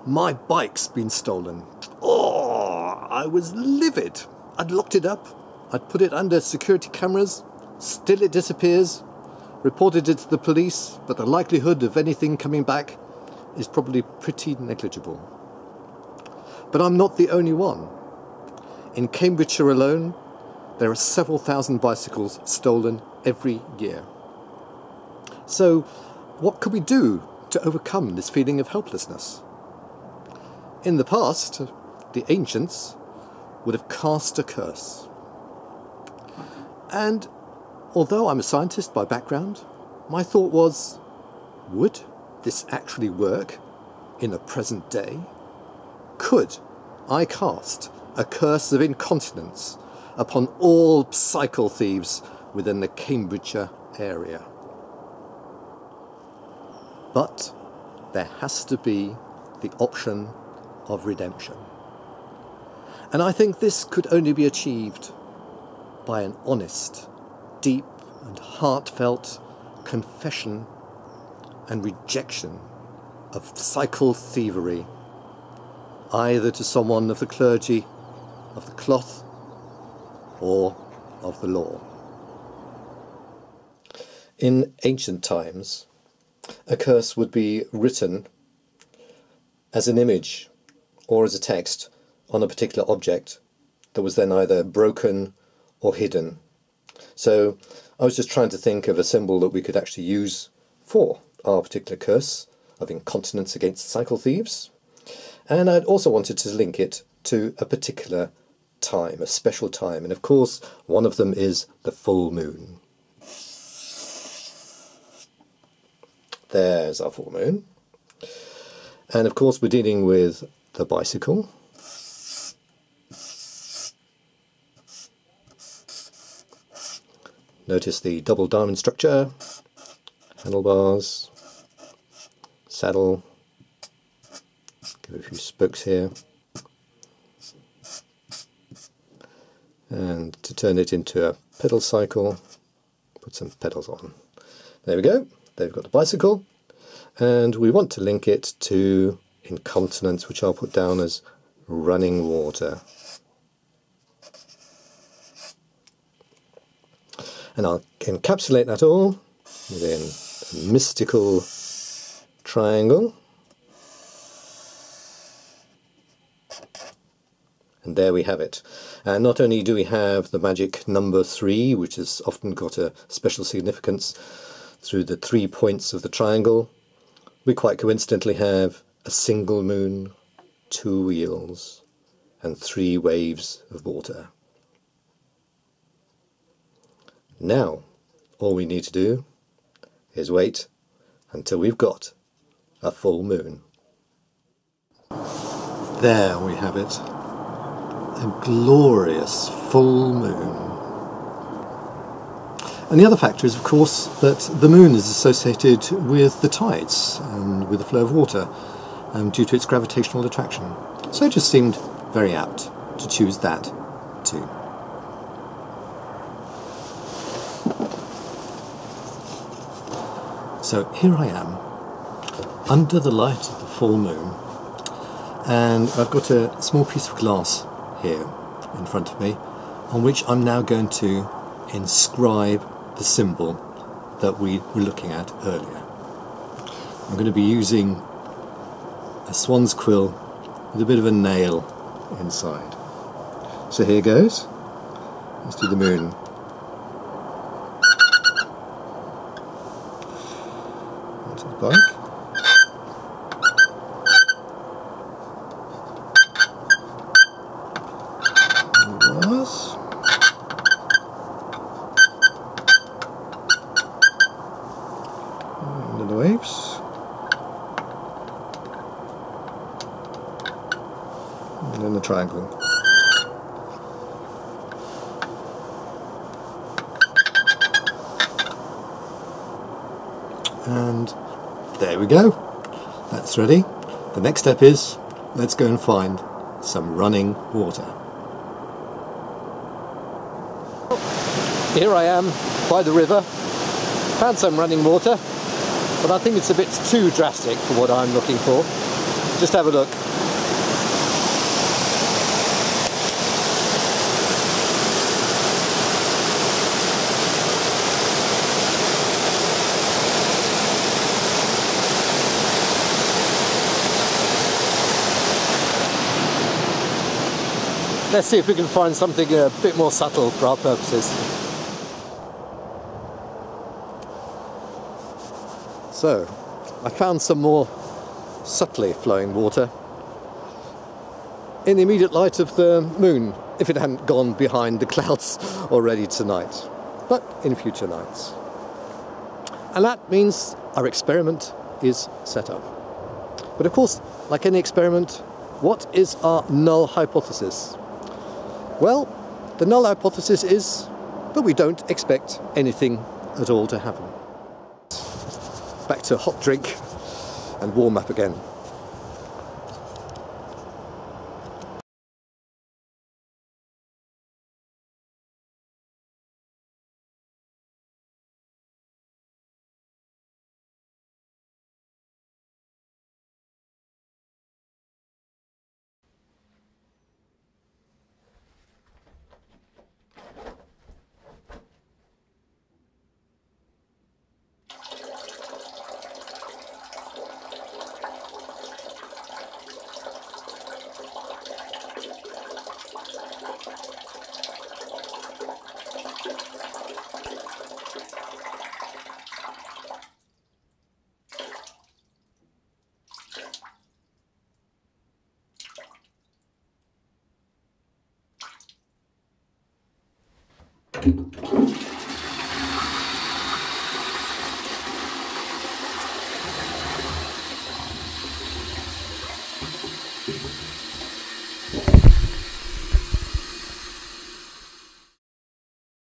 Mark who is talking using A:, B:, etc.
A: My bike's been stolen. Oh, I was livid. I'd locked it up. I'd put it under security cameras. Still it disappears. Reported it to the police, but the likelihood of anything coming back is probably pretty negligible. But I'm not the only one. In Cambridgeshire alone, there are several thousand bicycles stolen every year. So, what could we do to overcome this feeling of helplessness? In the past, the ancients would have cast a curse. And although I'm a scientist by background, my thought was, would this actually work in the present day? Could I cast a curse of incontinence upon all cycle thieves within the Cambridgeshire area? But there has to be the option of redemption. And I think this could only be achieved by an honest, deep and heartfelt confession and rejection of cycle thievery, either to someone of the clergy, of the cloth, or of the law. In ancient times, a curse would be written as an image or as a text on a particular object that was then either broken or hidden. So I was just trying to think of a symbol that we could actually use for our particular curse of incontinence against cycle thieves. And I'd also wanted to link it to a particular time, a special time. And of course, one of them is the full moon. There's our full moon. And of course, we're dealing with the bicycle. Notice the double diamond structure, handlebars, saddle, give a few spokes here, and to turn it into a pedal cycle, put some pedals on. There we go, there we've got the bicycle, and we want to link it to incontinence, which I'll put down as running water. And I'll encapsulate that all within a mystical triangle. And there we have it. And not only do we have the magic number 3, which has often got a special significance through the 3 points of the triangle, we quite coincidentally have a single moon, 2 wheels, and 3 waves of water. Now, all we need to do is wait until we've got a full moon. There we have it. A glorious full moon. And the other factor is, of course, that the moon is associated with the tides and with the flow of water due to its gravitational attraction. So it just seemed very apt to choose that too. So here I am, under the light of the full moon, and I've got a small piece of glass here in front of me, on which I'm now going to inscribe the symbol that we were looking at earlier. I'm going to be using a swan's quill with a bit of a nail inside. So here goes. Let's do the moon. Onto the bike. Under the waves. And then the triangle. And there we go. That's ready. The next step is, let's go and find some running water. Here I am by the river. Found some running water, but I think it's a bit too drastic for what I'm looking for. Just have a look. Let's see if we can find something a bit more subtle for our purposes. So, I found some more subtly flowing water in the immediate light of the moon, if it hadn't gone behind the clouds already tonight, but in future nights. And that means our experiment is set up. But of course, like any experiment, what is our null hypothesis? Well, the null hypothesis is that we don't expect anything at all to happen. Back to hot drink and warm up again.